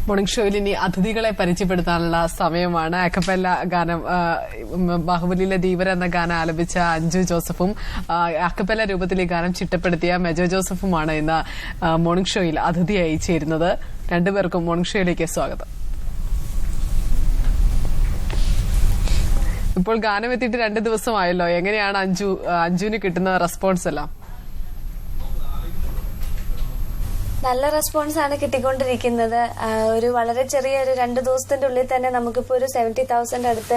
Morning ഷോയിൽ ഇനി അതിഥികളെ പരിചയപ്പെടുത്താനുള്ള സമയമാണ്. അക്കപ്പല്ല ഗാനം ബാഹുബലിയിലെ ധീവര എന്ന ഗാനം ആലപിച്ച അഞ്ജു ജോസഫും അക്കപ്പല്ല രൂപത്തിൽ ഈ ഗാനം ചിട്ടപ്പെടുത്തിയ മെജോ ജോസഫുമാണ് ഇന്ന് മോർണിംഗ് ഷോയിൽ അതിഥിയായി ചേരുന്നത്. രണ്ടുപേർക്കും മോർണിംഗ് ഷോയിലേക്ക് സ്വാഗതം. ഇപ്പോൾ ഗാനം എത്തിയിട്ട് 2 ദിവസമായല്ലോ. എങ്ങനെയാണ് അഞ്ജുവിന് കിട്ടുന്ന റെസ്പോൺസ് എല്ലാം? നല്ല റെസ്പോൺസ് ആണ് കിട്ടിക്കൊണ്ടിരിക്കുന്നത്. ഒരു വളരെ ചെറിയൊരു 2 ദിവസത്തിന്റെ ഉള്ളിൽ തന്നെ നമുക്കിപ്പോ ഒരു 70,000 അടുത്ത്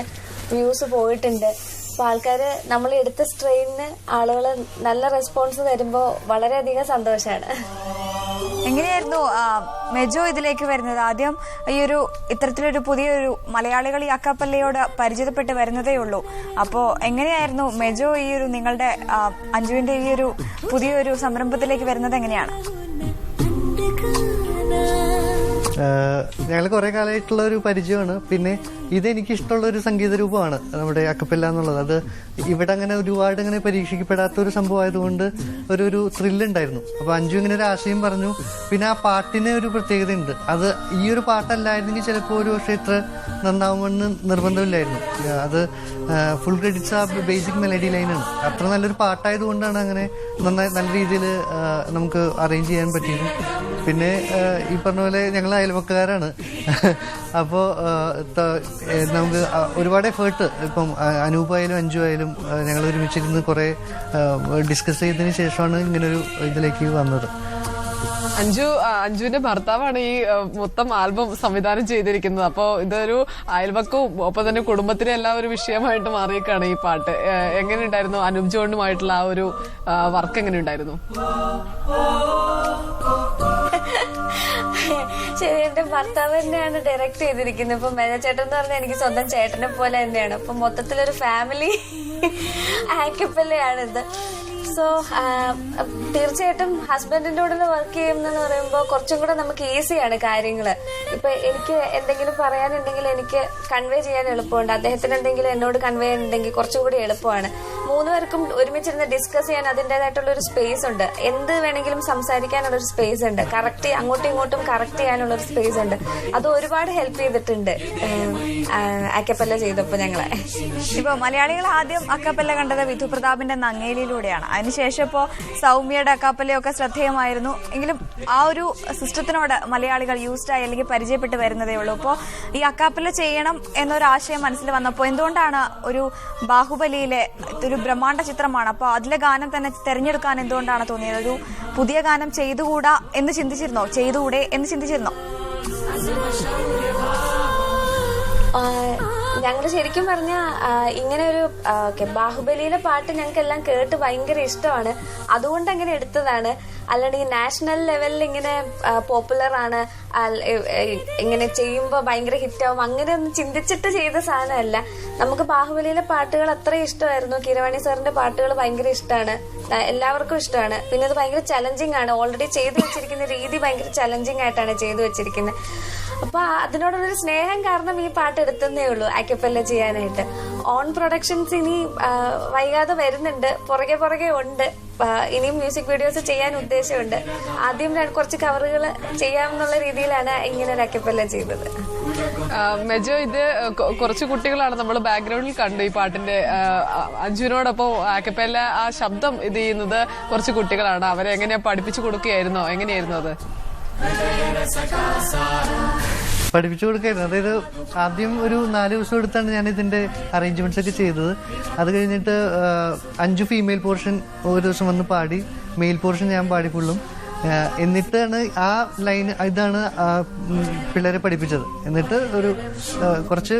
വ്യൂസ് പോയിട്ടുണ്ട്. അപ്പൊ ആൾക്കാര് നമ്മൾ എടുത്ത സ്ട്രെയിനിന് ആളുകൾ നല്ല റെസ്പോൺസ് തരുമ്പോ വളരെയധികം സന്തോഷമാണ്. എങ്ങനെയായിരുന്നു മെജോ ഇതിലേക്ക് വരുന്നത്? ആദ്യം ഈ ഒരു ഇത്തരത്തിലൊരു പുതിയൊരു മലയാളികൾ ഈ അക്കാപ്പല്ലയോട് പരിചയപ്പെട്ട് വരുന്നതേ ഉള്ളൂ. അപ്പോ എങ്ങനെയായിരുന്നു മെജോ ഈ ഒരു നിങ്ങളുടെ അഞ്ജുവിന്റെ ഈ ഒരു പുതിയൊരു സംരംഭത്തിലേക്ക് വരുന്നത് എങ്ങനെയാണ്? ഞങ്ങൾ കുറെ കാലമായിട്ടുള്ള ഒരു പരിചയമാണ്. പിന്നെ ഇതെനിക്ക് ഇഷ്ടമുള്ള ഒരു സംഗീത രൂപമാണ് നമ്മുടെ അക്കപ്പല്ല എന്നുള്ളത്. അത് ഇവിടെ അങ്ങനെ ഒരുപാട് അങ്ങനെ പരീക്ഷിക്കപ്പെടാത്ത ഒരു സംഭവം ആയതുകൊണ്ട് ഒരു ത്രില്ലുണ്ടായിരുന്നു. അപ്പൊ അഞ്ജു ഇങ്ങനെ ഒരു ആശയം പറഞ്ഞു. പിന്നെ ആ പാട്ടിന് ഒരു പ്രത്യേകതയുണ്ട്. അത് ഈ ഒരു പാട്ടല്ലായിരുന്നെങ്കിൽ ചിലപ്പോൾ ഒരു പക്ഷേ ഇത്ര നന്നാവുമെന്ന് നിർബന്ധമില്ലായിരുന്നു. അത് ഫുൾ ക്രെഡിറ്റ്സ് ആ ബേസിക് മെലഡി ലൈനാണ്. അത്ര നല്ലൊരു പാട്ടായതുകൊണ്ടാണ് അങ്ങനെ നല്ല രീതിയിൽ നമുക്ക് അറേഞ്ച് ചെയ്യാൻ പറ്റിയത്. പിന്നെ ഈ പറഞ്ഞ പോലെ ഞങ്ങൾ അയൽവക്കാരാണ്. അപ്പോൾ നമുക്ക് ഒരുപാട് എഫേർട്ട് ഇപ്പം അനൂപായാലും അഞ്ജു ആയാലും ഞങ്ങൾ ഒരുമിച്ചിരുന്ന് കുറെ ഡിസ്കസ് ചെയ്തതിന് ശേഷമാണ് ഇങ്ങനൊരു ഇതിലേക്ക് വന്നത്. അഞ്ജുവിന്റെ ഭർത്താവാണ് ഈ മൊത്തം ആൽബം സംവിധാനം ചെയ്തിരിക്കുന്നത്. അപ്പോ ഇതൊരു അയൽവക്കവും ഒപ്പം തന്നെ കുടുംബത്തിലെ എല്ലാം ഒരു വിഷയമായിട്ട് മാറിയേക്കാണ് ഈ പാട്ട്. എങ്ങനെയുണ്ടായിരുന്നു അനൂപ് ജോണുമായിട്ടുള്ള ആ ഒരു വർക്ക്? എങ്ങനെയുണ്ടായിരുന്നു? ശരി, എന്റെ ഭർത്താവ് തന്നെയാണ് ഡയറക്ട് ചെയ്തിരിക്കുന്നത്. ഇപ്പൊ മേജർ ചേട്ടൻ എന്ന് പറഞ്ഞാൽ എനിക്ക് സ്വന്തം ചേട്ടനെ പോലെ തന്നെയാണ്. അപ്പൊ മൊത്തത്തിലൊരു ഫാമിലി ആക്കപ്പല്ലയാണിത്. സോ തീർച്ചയായിട്ടും ഹസ്ബൻഡിന്റെ കൂടെ വർക്ക് ചെയ്യുമെന്ന് പറയുമ്പോൾ കുറച്ചും കൂടെ നമുക്ക് ഈസിയാണ് കാര്യങ്ങള്. ഇപ്പൊ എനിക്ക് എന്തെങ്കിലും പറയാനുണ്ടെങ്കിൽ എനിക്ക് കൺവേ ചെയ്യാൻ എളുപ്പമുണ്ട്. അദ്ദേഹത്തിന് എന്തെങ്കിലും എന്നോട് കൺവേ ചെയ്യാനുണ്ടെങ്കിൽ കുറച്ചും കൂടി എളുപ്പമാണ്. 3 പേർക്കും ഒരുമിച്ചിരുന്ന് ഡിസ്കസ് ചെയ്യാൻ അതിൻ്റെതായിട്ടുള്ള ഒരു സ്പേസ് ഉണ്ട്. എന്ത് വേണമെങ്കിലും സംസാരിക്കാനുള്ള ഒരു സ്പേസ് ഉണ്ട്. കറക്റ്റ് അങ്ങോട്ടും ഇങ്ങോട്ടും കറക്റ്റ് ചെയ്യാനുള്ള ഒരു സ്പേസ് ഉണ്ട്. അത് ഒരുപാട് ഹെൽപ്പ് ചെയ്തിട്ടുണ്ട് അക്കപ്പല്ല ചെയ്തപ്പോ ഞങ്ങളെ. ഇപ്പൊ മലയാളികൾ ആദ്യം അക്കപ്പല്ല കണ്ടത് വിധു പ്രതാപിന്റെ നങ്ങേലിയിലൂടെയാണ്. അതിനുശേഷം ഇപ്പോ സൗമ്യയുടെ അക്കാപ്പല്ലയൊക്കെ ശ്രദ്ധേയമായിരുന്നു. എങ്കിലും ആ ഒരു സിസ്റ്റത്തിനോട് മലയാളികൾ യൂസ്ഡായി അല്ലെങ്കിൽ പരിചയപ്പെട്ട് വരുന്നതേ ഉള്ളൂ. അപ്പോൾ ഈ അക്കാപ്പല്ല ചെയ്യണം എന്നൊരു ആശയം മനസ്സിൽ വന്നപ്പോൾ എന്തുകൊണ്ടാണ് ഒരു ബാഹുബലിയിലെ ഒരു ബ്രഹ്മാണ്ഡ ചിത്രമാണ്, അപ്പോൾ അതിലെ ഗാനം തന്നെ തെരഞ്ഞെടുക്കാൻ എന്തുകൊണ്ടാണ് തോന്നിയത്? ഒരു പുതിയ ഗാനം ചെയ്തുകൂടെ എന്ന് ചിന്തിച്ചിരുന്നോ? ഞങ്ങൾ ശരിക്കും പറഞ്ഞ ഇങ്ങനെ ഒരു ബാഹുബലിയിലെ പാട്ട് ഞങ്ങൾക്ക് എല്ലാം കേട്ട് ഭയങ്കര ഇഷ്ടമാണ്. അതുകൊണ്ട് അങ്ങനെ എടുത്തതാണ്. അല്ലാണ്ട് ഈ നാഷണൽ ലെവലിൽ ഇങ്ങനെ പോപ്പുലർ ആണ്, ഇങ്ങനെ ചെയ്യുമ്പോൾ ഭയങ്കര ഹിറ്റാവും അങ്ങനെ ഒന്നും ചിന്തിച്ചിട്ട് ചെയ്ത സാധനമല്ല. നമുക്ക് ബാഹുബലിയിലെ പാട്ടുകൾ അത്രയും ഇഷ്ടമായിരുന്നു. കീരവാണി സാറിന്റെ പാട്ടുകൾ ഭയങ്കര ഇഷ്ടമാണ്, എല്ലാവർക്കും ഇഷ്ടമാണ്. പിന്നെ അത് ഭയങ്കര ചലഞ്ചിങ് ആണ്. ഓൾറെഡി ചെയ്തു വെച്ചിരിക്കുന്ന രീതി ഭയങ്കര ചലഞ്ചിങ് ആയിട്ടാണ് ചെയ്തു വെച്ചിരിക്കുന്നത്. അപ്പൊ അതിനോടുള്ളൊരു സ്നേഹം കാരണം ഈ പാട്ട് എടുത്തതേ ഉള്ളൂ അക്കപ്പല്ല ചെയ്യാനായിട്ട്. ഓൺ പ്രൊഡക്ഷൻസ് ഇനി വൈകാതെ വരുന്നുണ്ട്, പുറകെ ഉണ്ട്. ഇനിയും മ്യൂസിക് വീഡിയോസ് ചെയ്യാൻ ഉദ്ദേശമുണ്ട്. ആദ്യം കുറച്ച് കവറുകൾ ചെയ്യാമെന്നുള്ള രീതിയിലാണ് ഇങ്ങനെ ഒരു അക്കപ്പല്ല ചെയ്തത്. മെജോ, ഇത് കുറച്ച് കുട്ടികളാണ് നമ്മൾ ബാക്ക്ഗ്രൗണ്ടിൽ കണ്ടു ഈ പാട്ടിന്റെ. അഞ്ജുവിനോടൊപ്പം അക്കപ്പല്ല ആ ശബ്ദം ഇത് ചെയ്യുന്നത് കുറച്ച് കുട്ടികളാണ്. അവരെ എങ്ങനെയാ പഠിപ്പിച്ചു കൊടുക്കുകയായിരുന്നോ? എങ്ങനെയായിരുന്നു അത്? പഠിപ്പിച്ചു കൊടുക്കായിരുന്നു. അതായത് ആദ്യം ഒരു 4 ദിവസം എടുത്താണ് ഞാൻ ഇതിന്റെ അറേഞ്ച്മെന്റ്സ് ഒക്കെ ചെയ്തത്. അത് കഴിഞ്ഞിട്ട് 5 ഫീമെയിൽ പോർഷൻ ഒരു ദിവസം വന്ന് പാടി, മെയിൽ പോർഷൻ ഞാൻ പാടി ഫുള്ളും. എന്നിട്ടാണ് ആ ലൈൻ ഇതാണ് പിള്ളേരെ പഠിപ്പിച്ചത്. എന്നിട്ട് ഒരു കുറച്ച്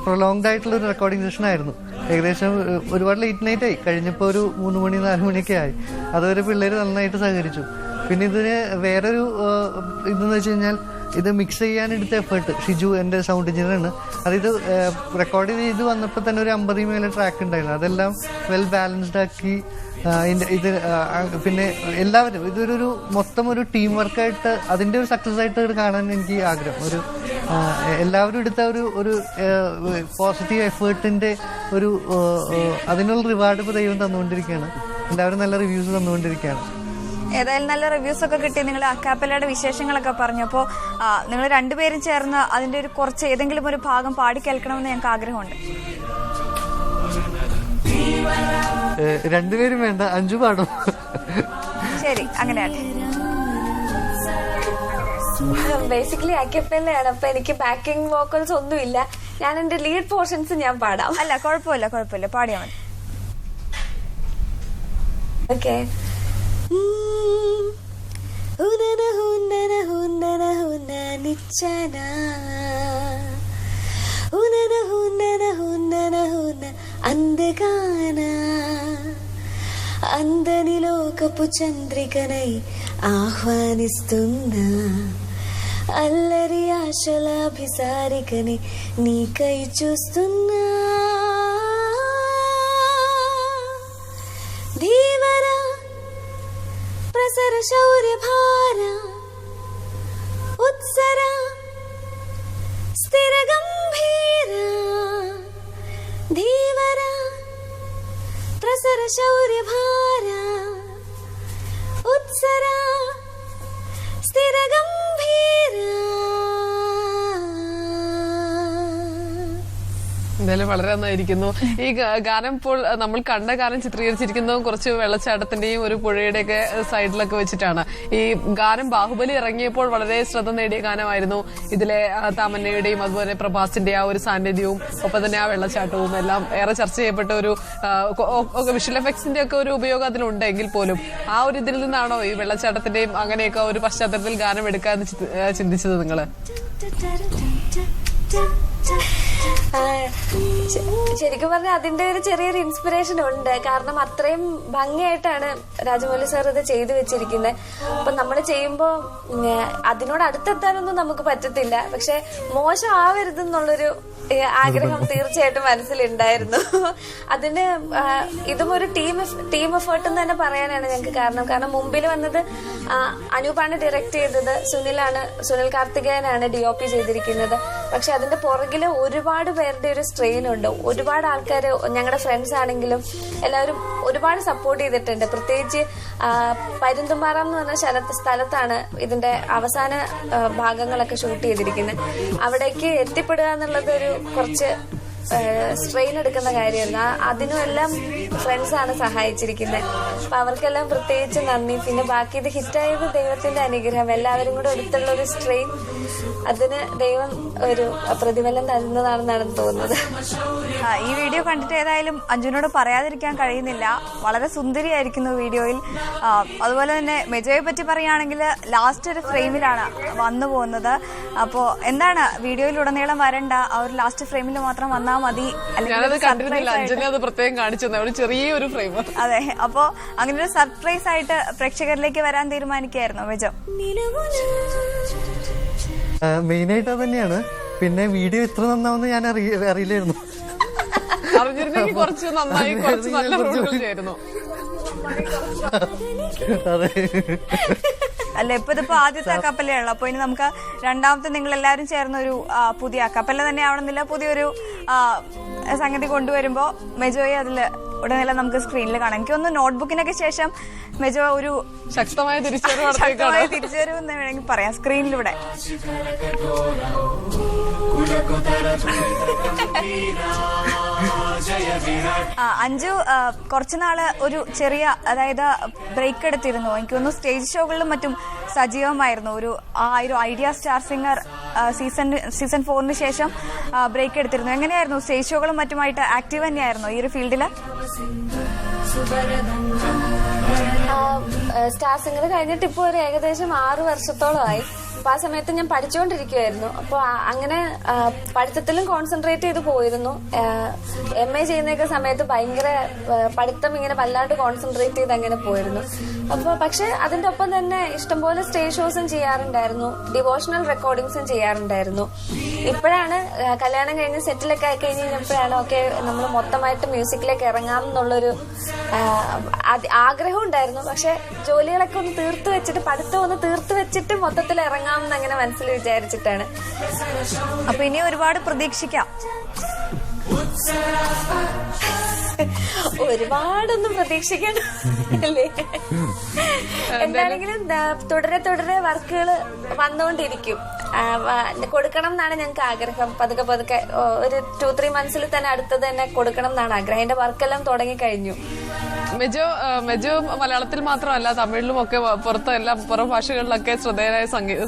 പ്രൊലോങ്ഡ് ആയിട്ടുള്ള ഒരു റെക്കോർഡിംഗ് സെഷൻ ആയിരുന്നു. ഏകദേശം ഒരുപാട് ലേറ്റ് നൈറ്റ് ആയി. കഴിഞ്ഞപ്പോൾ ഒരു 3 മണി 4 മണിയൊക്കെ ആയി. അതുവരെ പിള്ളേർ നന്നായിട്ട് സഹകരിച്ചു. പിന്നെ ഇതിന് വേറൊരു ഇതെന്ന് വെച്ച് കഴിഞ്ഞാൽ ഇത് മിക്സ് ചെയ്യാൻ എടുത്ത എഫേർട്ട് ഷിജു എൻ്റെ സൗണ്ട് എഞ്ചിനീയറാണ്. അതായത് റെക്കോർഡ് ചെയ്ത് വന്നപ്പോൾ തന്നെ ഒരു 50 മേലെ ട്രാക്ക് ഉണ്ടായിരുന്നു. അതെല്ലാം വെൽ ബാലൻസ്ഡ് ആക്കി ഇത് പിന്നെ എല്ലാവരും ഇതൊരു മൊത്തം ഒരു ടീം വർക്കായിട്ട് അതിൻ്റെ ഒരു സക്സസ് ആയിട്ട് കാണാൻ എനിക്ക് ആഗ്രഹം. എല്ലാവരും എടുത്ത ഒരു പോസിറ്റീവ് എഫേർട്ടിന്റെ അതിനുള്ള റിവാർഡ് ഇപ്പോൾ ദൈവം തന്നുകൊണ്ടിരിക്കുകയാണ്. എല്ലാവരും നല്ല റിവ്യൂസ് തന്നുകൊണ്ടിരിക്കുകയാണ്. ഏതായാലും നല്ല റിവ്യൂസ് ഒക്കെ കിട്ടി. നിങ്ങൾ അക്കാപ്പല്ലയുടെ വിശേഷങ്ങളൊക്കെ പറഞ്ഞു. അപ്പോൾ നിങ്ങൾ രണ്ടുപേരും ചേർന്ന് അതിന്റെ ഒരു കുറച്ച് ഏതെങ്കിലും ഒരു ഭാഗം പാടി കേൾക്കണമെന്ന് ഞങ്ങൾക്ക് ആഗ്രഹമുണ്ട്. രണ്ടുപേരും വേണ്ട, അഞ്ചു പാടും. ശരി, അങ്ങനെയാണ്. ബേസിക്കലി അക്കപ്പല്ലയാണ്, അപ്പൊ എനിക്ക് ബാക്കിംഗ് വോക്കൽസ് ഒന്നുമില്ല. ഞാൻ എന്റെ ലീഡ് പോർഷൻസ് ഞാൻ പാടാം. അല്ല, കുഴപ്പമില്ല, പാടിയാ മതി. ഓക്കെ. అందనిలోకపు చంద్రికనై ఆహ్వానిస్తున్నా, అల్లరి ఆశలాభిసారికని నీకై చూస్తున్నా. ధీవర ప్రసర శౌర్య భార ఉత్సర స్థిర గంభీర. ధీవర ప్రసర శౌర్య భార ഉത്സര സ്ഥിര ഗംഭീര. എന്തായാലും വളരെ നന്നായിരിക്കുന്നു. ഈ ഗാനം ഇപ്പോൾ നമ്മൾ കണ്ട ഗാനം ചിത്രീകരിച്ചിരിക്കുന്നതും കുറച്ച് വെള്ളച്ചാട്ടത്തിന്റെയും ഒരു പുഴയുടെയൊക്കെ സൈഡിലൊക്കെ വെച്ചിട്ടാണ്. ഈ ഗാനം ബാഹുബലി ഇറങ്ങിയപ്പോൾ വളരെ ശ്രദ്ധ നേടിയ ഗാനമായിരുന്നു. ഇതിലെ തമന്നയുടെയും അതുപോലെ പ്രഭാസിന്റെ ആ ഒരു സാന്നിധ്യവും ഒപ്പം തന്നെ ആ വെള്ളച്ചാട്ടവും എല്ലാം ഏറെ ചർച്ച ചെയ്യപ്പെട്ട ഒരു വിഷ്വൽ എഫക്ട്സിന്റെ ഒക്കെ ഒരു ഉപയോഗം അതിലുണ്ട്. എങ്കിൽ പോലും ആ ഒരു ഇതിൽ നിന്നാണോ ഈ വെള്ളച്ചാട്ടത്തിന്റെയും അങ്ങനെയൊക്കെ ഒരു പശ്ചാത്തലത്തിൽ ഗാനം എടുക്കാന്ന് ചിന്തിച്ചത് നിങ്ങള്? ശരിക്കും പറഞ്ഞാൽ അതിന്റെ ഒരു ചെറിയൊരു ഇൻസ്പിറേഷൻ ഉണ്ട്. കാരണം അത്രയും ഭംഗിയായിട്ടാണ് രാജമൗലി സാർ ഇത് ചെയ്തു വെച്ചിരിക്കുന്നത്. അപ്പൊ നമ്മൾ ചെയ്യുമ്പോ അതിനോട് അടുത്തെത്താനൊന്നും നമുക്ക് പറ്റത്തില്ല. പക്ഷെ മോശമാവരുതെന്നുള്ളൊരു ആഗ്രഹം തീർച്ചയായിട്ടും മനസ്സിലുണ്ടായിരുന്നു. അതിന് ഇതും ഒരു ടീം എഫേർട്ട് എന്ന് തന്നെ പറയാനാണ് ഞങ്ങൾക്ക് കാരണം മുമ്പിൽ വന്നത് അനൂപാണ് ഡയറക്ട് ചെയ്തത്, സുനിൽ കാർത്തികേയനാണ് DOP ചെയ്തിരിക്കുന്നത്. പക്ഷെ അതിന്റെ പുറകില് ഒരുപാട് പേരുടെ ഒരു സ്ട്രെയിൻ ഉണ്ട്. ഒരുപാട് ആൾക്കാർ, ഞങ്ങളുടെ ഫ്രണ്ട്സ് ആണെങ്കിലും എല്ലാവരും ഒരുപാട് സപ്പോർട്ട് ചെയ്തിട്ടുണ്ട്. പ്രത്യേകിച്ച് പരുന്തുംപാറ എന്ന് പറഞ്ഞ സ്ഥലത്താണ് ഇതിന്റെ അവസാന ഭാഗങ്ങളൊക്കെ ഷൂട്ട് ചെയ്തിരിക്കുന്നത്. അവിടേക്ക് എത്തിപ്പെടുക എന്നുള്ളത് ഒരു കുറച്ച് സ്ട്രെയിൻ എടുക്കുന്ന കാര്യമായിരുന്നു. അതിനുമെല്ലാം ഫ്രണ്ട്സാണ് സഹായിച്ചിരിക്കുന്നത്. അപ്പൊ അവർക്കെല്ലാം പ്രത്യേകിച്ച് നന്ദി. പിന്നെ ബാക്കി ഇത് ഹിറ്റായത് ദൈവത്തിന്റെ അനുഗ്രഹം. എല്ലാവരും കൂടെ എടുത്തുള്ള ഒരു സ്ട്രെയിൻ, അതിന് ദൈവം ഒരു പ്രതിഫലം തരുന്നതാണെന്നാണ് തോന്നുന്നത്. ഈ വീഡിയോ കണ്ടിട്ട് ഏതായാലും അഞ്ജുനോട് പറയാതിരിക്കാൻ കഴിയുന്നില്ല. വളരെ സുന്ദരിയായിരിക്കുന്നു വീഡിയോയിൽ. അതുപോലെ തന്നെ മെജോയെ പറ്റി പറയുകയാണെങ്കിൽ ലാസ്റ്റ് ഒരു ഫ്രെയിമിലാണ് വന്നു പോകുന്നത്. അപ്പോ എന്താണ് വീഡിയോയിലുടനീളം വരണ്ട, ആ ഒരു ലാസ്റ്റ് ഫ്രെയിമിൽ മാത്രം വന്നാൽ മതി. ചെറിയൊരു ഫ്രെയിം. അതെ, അപ്പോ അങ്ങനെ ഒരു സർപ്രൈസ് ആയിട്ട് പ്രേക്ഷകരിലേക്ക് വരാൻ തീരുമാനിക്കുകയായിരുന്നു മെജോ? മെയിനായിട്ട് അത് തന്നെയാണ്. പിന്നെ വീഡിയോ ഇത്ര നന്നാവുന്ന ഞാൻ അറിയില്ലായിരുന്നു. അറിഞ്ഞിരുന്നെങ്കിൽ കുറച്ച് നന്നായി, കുറച്ച് നല്ല റോളുകൾ ചെയ്യായിരുന്നു. അതെ, അല്ല, ഇതിപ്പോ ആദ്യത്തെ അക്കാപ്പല്ലയാണല്ലോ. അപ്പൊ ഇനി നമുക്ക് രണ്ടാമത്തെ നിങ്ങൾ എല്ലാവരും ചേർന്ന ഒരു പുതിയ അക്കാപ്പല്ല തന്നെ ആവണമെന്നില്ല, പുതിയൊരു സംഗതി കൊണ്ടുവരുമ്പോ മെജോയെ അതില് ഉടനീളം നമുക്ക് സ്ക്രീനിൽ കാണാം. എനിക്കൊന്ന് നോട്ട്ബുക്കിനൊക്കെ ശേഷം മെജോ ഒരു ശക്തമായ തിരിച്ചുവരവെന്ന് വേണമെങ്കിൽ പറയാം സ്ക്രീനിലൂടെ. അഞ്ജു കുറച്ചുനാള് ഒരു ചെറിയ, അതായത് ബ്രേക്ക് എടുത്തിരുന്നു. എനിക്ക് തോന്നുന്നു സ്റ്റേജ് ഷോകളിലും മറ്റും സജീവമായിരുന്നു. ഒരു ഐഡിയ സ്റ്റാർ സിംഗർ സീസൺ 4 ശേഷം ബ്രേക്ക് എടുത്തിരുന്നു. എങ്ങനെയായിരുന്നു സ്റ്റേജ് ഷോകളും മറ്റുമായിട്ട് ആക്റ്റീവ് തന്നെയായിരുന്നു ഈ ഒരു ഫീൽഡില്? സ്റ്റാർ സിംഗർ കഴിഞ്ഞിട്ട് ഇപ്പൊ ഒരു ഏകദേശം 6 വർഷത്തോളമായി. അപ്പൊ ആ സമയത്ത് ഞാൻ പഠിച്ചുകൊണ്ടിരിക്കുവായിരുന്നു. അപ്പൊ അങ്ങനെ പഠിത്തത്തിലും കോൺസെൻട്രേറ്റ് ചെയ്ത് പോയിരുന്നു. MA ചെയ്യുന്നൊക്കെ സമയത്ത് ഭയങ്കര പഠിത്തം ഇങ്ങനെ വല്ലാണ്ട് കോൺസെൻട്രേറ്റ് ചെയ്ത് അങ്ങനെ പോയിരുന്നു. അപ്പൊ പക്ഷെ അതിന്റെ ഒപ്പം തന്നെ ഇഷ്ടംപോലെ സ്റ്റേജ് ഷോസും ചെയ്യാറുണ്ടായിരുന്നു, ഡിവോഷണൽ റെക്കോർഡിങ്സും ചെയ്യാറുണ്ടായിരുന്നു. ഇപ്പോഴാണ് കല്യാണം കഴിഞ്ഞ് സെറ്റിലൊക്കെ ആയി കഴിഞ്ഞപ്പോഴാണ് ഓക്കെ നമ്മൾ മൊത്തമായിട്ട് മ്യൂസിക്കിലേക്ക് ഇറങ്ങാം എന്നുള്ളൊരു ആഗ്രഹം ഉണ്ടായിരുന്നു. പക്ഷെ ജോലികളൊക്കെ ഒന്ന് തീർത്തു വെച്ചിട്ട്, പഠിത്തം ഒന്ന് തീർത്തു വെച്ചിട്ട് മൊത്തത്തിൽ ഇറങ്ങാം എന്നങ്ങനെ മനസ്സിൽ വിചാരിച്ചിട്ടാണ്. അപ്പൊ ഇനി ഒരുപാട് പ്രതീക്ഷിക്കാം. ഒരുപാടൊന്നും പ്രതീക്ഷിക്കണം അല്ലേ? എന്താണെങ്കിലും തുടരെ തുടരെ വർക്കുകൾ വന്നുകൊണ്ടിരിക്കും. കൊടുക്കണം എന്നാണ് ഞങ്ങൾക്ക് ആഗ്രഹം. പതുക്കെ പതുക്കെ ഒരു 2-3 മന്ത്സിൽ തന്നെ അടുത്തത് തന്നെ കൊടുക്കണം എന്നാണ് ആഗ്രഹം. അതിന്റെ വർക്കെല്ലാം തുടങ്ങിക്കഴിഞ്ഞു. മെജോ മലയാളത്തിൽ മാത്രമല്ല തമിഴിലും ഒക്കെ പുറം ഭാഷകളിലൊക്കെ ശ്രദ്ധേയനായ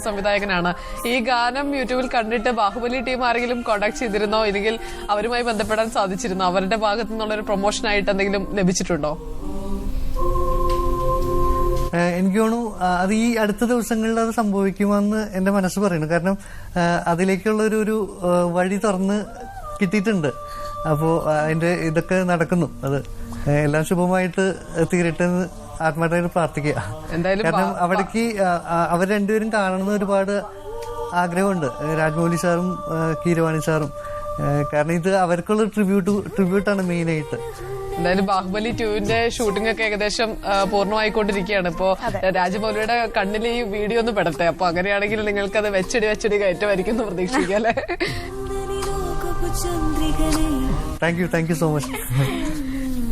സംവിധായകനാണ്. ഈ ഗാനം യൂട്യൂബിൽ കണ്ടിട്ട് ബാഹുബലി ടീം ആരെങ്കിലും കോണ്ടാക്ട് ചെയ്തിരുന്നോ, ഇല്ലെങ്കിൽ അവരുമായി ബന്ധപ്പെടാൻ സാധിച്ചിരുന്നോ? അവരുടെ ഭാഗത്തു നിന്നുള്ള ഒരു പ്രൊമോഷൻ ആയിട്ട് എന്തെങ്കിലും ലഭിച്ചിട്ടുണ്ടോ? എനിക്ക് തോന്നുന്നു അത് ഈ അടുത്ത ദിവസങ്ങളിൽ അത് സംഭവിക്കുമെന്ന് എന്റെ മനസ്സ് പറയുന്നു. കാരണം അതിലേക്കുള്ള ഒരു വഴി തുറന്ന് കിട്ടിയിട്ടുണ്ട്. അപ്പോ അതിന്റെ ഇതൊക്കെ നടക്കുന്നു. അത് എല്ലാം ശുഭമായിട്ട് തീരട്ടെ എന്ന് ആത്മാർത്ഥമായിട്ട് പ്രാർത്ഥിക്കുക. കാരണം അവിടേക്ക് അവർ രണ്ടുപേരും കാണണമെന്ന് ഒരുപാട് ആഗ്രഹമുണ്ട്, രാജമൗലി സാറും കീരവാണി സാറും. കാരണം ഇത് അവർക്കുള്ള ട്രിബ്യൂട്ടാണ് മെയിനായിട്ട്. എന്തായാലും ബാഹുബലി 2ന്റെ ഷൂട്ടിംഗ് ഒക്കെ ഏകദേശം പൂർണ്ണമായിക്കൊണ്ടിരിക്കുകയാണ്. ഇപ്പോ രാജമൗലിയുടെ കണ്ണിൽ ഈ വീഡിയോ ഒന്ന് പെടട്ടെ. അപ്പൊ അങ്ങനെയാണെങ്കിൽ നിങ്ങൾക്ക് അത് വെച്ചടി കയറ്റമായിരിക്കും എന്ന് പ്രതീക്ഷിക്കാം അല്ലെ? Thank you so much.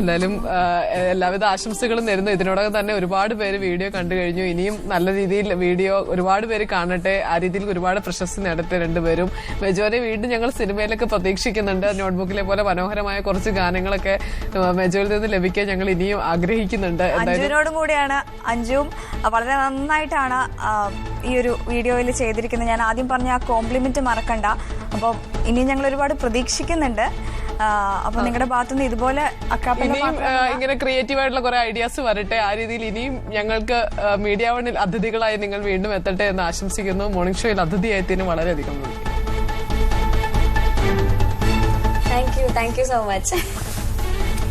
എന്തായാലും എല്ലാവിധ ആശംസകളും നേരുന്നു. ഇതിനോടകം തന്നെ ഒരുപാട് പേര് വീഡിയോ കണ്ടു കഴിഞ്ഞു. ഇനിയും നല്ല രീതിയിൽ വീഡിയോ ഒരുപാട് പേര് കാണട്ടെ. ആ രീതിയിൽ ഒരുപാട് പ്രശസ്തി നേടട്ടെ രണ്ടുപേരും. മെജോനെ വീണ്ടും ഞങ്ങൾ സിനിമയിലൊക്കെ പ്രതീക്ഷിക്കുന്നുണ്ട്. നോട്ട്ബുക്കിലെ പോലെ മനോഹരമായ കുറച്ച് ഗാനങ്ങളൊക്കെ മെജോയിൽ നിന്ന് ലഭിക്കാൻ ഞങ്ങൾ ഇനിയും ആഗ്രഹിക്കുന്നുണ്ട്. അഞ്ജുവിനോടും കൂടിയാണ്. അഞ്ജുവും വളരെ നന്നായിട്ടാണ് ഈ ഒരു വീഡിയോയിൽ ചെയ്തിരിക്കുന്നത്. ഞാൻ ആദ്യം പറഞ്ഞ ആ കോംപ്ലിമെന്റ് മറക്കണ്ട. അപ്പോൾ ഇനിയും ഞങ്ങൾ ഒരുപാട് പ്രതീക്ഷിക്കുന്നുണ്ട്. അപ്പൊ നിങ്ങളുടെ ഭാഗത്തുനിന്ന് ഇതുപോലെ ഇനിയും ഇങ്ങനെ ക്രിയേറ്റീവ് ആയിട്ടുള്ള കുറെ ഐഡിയാസ് വരട്ടെ. ആ രീതിയിൽ ഇനിയും ഞങ്ങൾക്ക് മീഡിയ വണ്ണിൽ അതിഥികളായി നിങ്ങൾ വീണ്ടും എത്തട്ടെ എന്ന് ആശംസിക്കുന്നു. മോർണിംഗ് ഷോയിൽ അതിഥിയായതിന് വളരെയധികം താങ്ക് യു സോ മച്ച്.